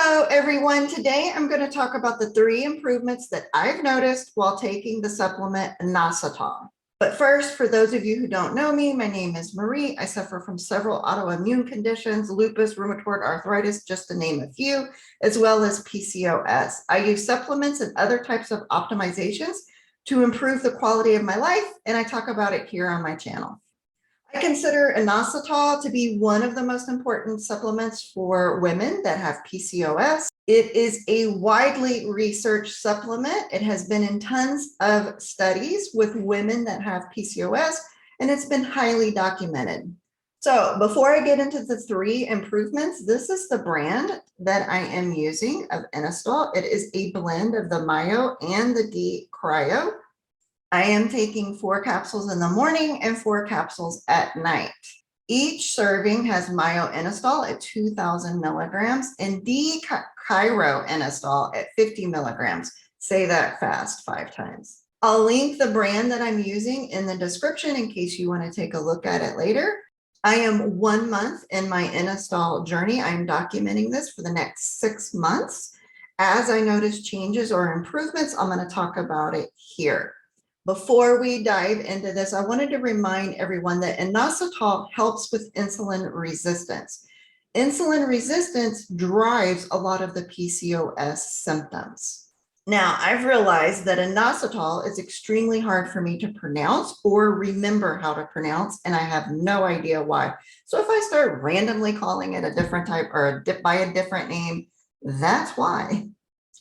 Hello, everyone. Today, I'm going to talk about the 3 improvements that I've noticed while taking the supplement Inositol. But first, for those of you who don't know me, my name is Marie. I suffer from several autoimmune conditions, lupus, rheumatoid arthritis, just to name a few, as well as PCOS. I use supplements and other types of optimizations to improve the quality of my life, and I talk about it here on my channel. I consider Inositol to be one of the most important supplements for women that have PCOS. It is a widely researched supplement. It has been in tons of studies with women that have PCOS, and it's been highly documented. So before I get into the 3 improvements, this is the brand that I am using of Inositol. It is a blend of the myo and the d-chiro. I am taking 4 capsules in the morning and 4 capsules at night. Each serving has myo-inositol at 2,000 milligrams and d-chiro-inositol at 50 milligrams. Say that fast 5 times. I'll link the brand that I'm using in the description in case you want to take a look at it later. I am 1 month in my Inositol journey. I'm documenting this for the next 6 months. As I notice changes or improvements, I'm going to talk about it here. Before we dive into this, I wanted to remind everyone that Inositol helps with insulin resistance. Insulin resistance drives a lot of the PCOS symptoms. Now, I've realized that Inositol is extremely hard for me to pronounce or remember how to pronounce, and I have no idea why. So if I start randomly calling it a different type or by a different name, that's why.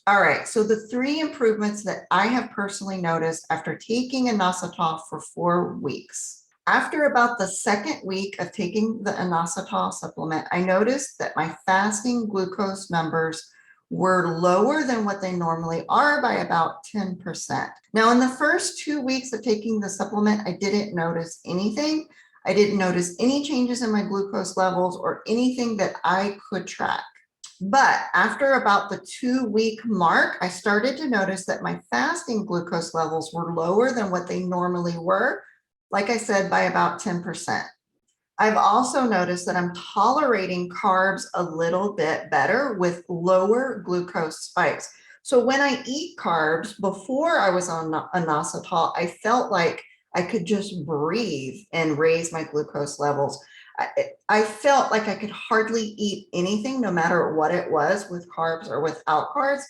All right, so the 3 improvements that I have personally noticed after taking Inositol for 4 weeks. After about the 2nd week of taking the Inositol supplement, I noticed that my fasting glucose numbers were lower than what they normally are by about 10%. Now, in the first 2 weeks of taking the supplement, I didn't notice anything. I didn't notice any changes in my glucose levels or anything that I could track. But after about the 2-week mark, I started to notice that my fasting glucose levels were lower than what they normally were, like I said, by about 10%. I've also noticed that I'm tolerating carbs a little bit better with lower glucose spikes. So when I eat carbs, before I was on Inositol, I felt like I could just breathe and raise my glucose levels. I felt like I could hardly eat anything, no matter what it was, with carbs or without carbs,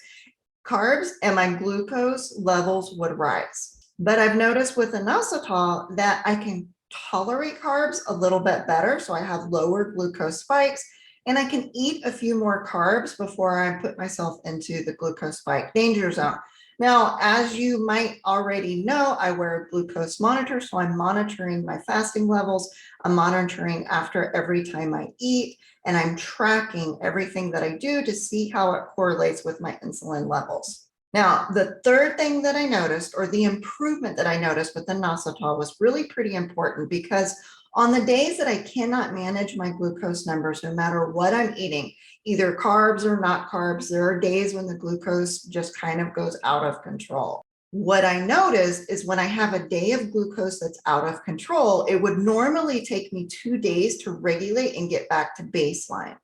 and my glucose levels would rise. But I've noticed with Inositol that I can tolerate carbs a little bit better, so I have lower glucose spikes, and I can eat a few more carbs before I put myself into the glucose spike danger zone. Now, as you might already know, I wear a glucose monitor, so I'm monitoring my fasting levels. I'm monitoring after every time I eat, and I'm tracking everything that I do to see how it correlates with my insulin levels. Now, the 3rd thing that I noticed, or the improvement that I noticed with the Inositol, was really pretty important, because on the days that I cannot manage my glucose numbers, no matter what I'm eating, either carbs or not carbs, there are days when the glucose just kind of goes out of control. What I noticed is when I have a day of glucose that's out of control, it would normally take me 2 days to regulate and get back to baseline.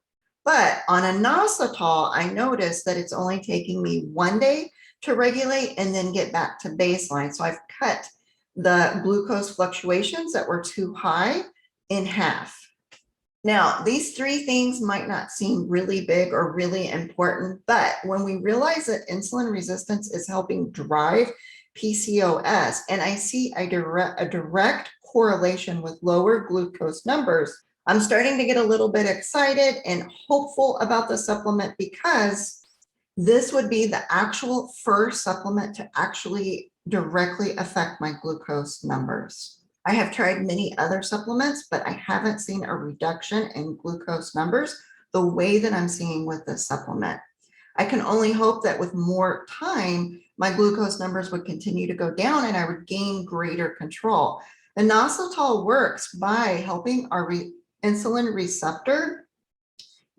But on Inositol, I noticed that it's only taking me 1 day to regulate and then get back to baseline. So I've cut the glucose fluctuations that were too high in half. Now, these 3 things might not seem really big or really important, but when we realize that insulin resistance is helping drive PCOS, and I see a direct correlation with lower glucose numbers, I'm starting to get a little bit excited and hopeful about the supplement, because this would be the actual first supplement to actually directly affect my glucose numbers. I have tried many other supplements, but I haven't seen a reduction in glucose numbers the way that I'm seeing with this supplement. I can only hope that with more time, my glucose numbers would continue to go down and I would gain greater control. Inositol works by helping our insulin receptor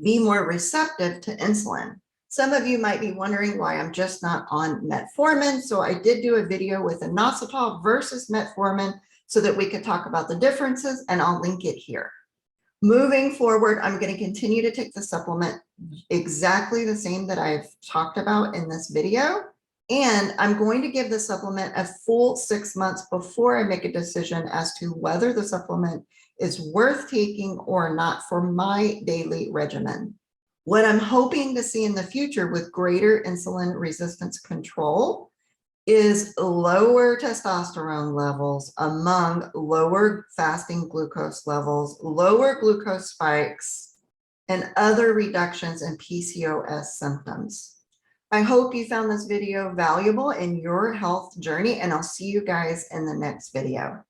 be more receptive to insulin. Some of you might be wondering why I'm just not on metformin. So I did do a video with Inositol versus metformin so that we could talk about the differences, and I'll link it here. Moving forward, I'm going to continue to take the supplement exactly the same that I've talked about in this video. And I'm going to give the supplement a full 6 months before I make a decision as to whether the supplement is worth taking or not for my daily regimen. What I'm hoping to see in the future with greater insulin resistance control is lower testosterone levels among lower fasting glucose levels, lower glucose spikes, and other reductions in PCOS symptoms. I hope you found this video valuable in your health journey, and I'll see you guys in the next video.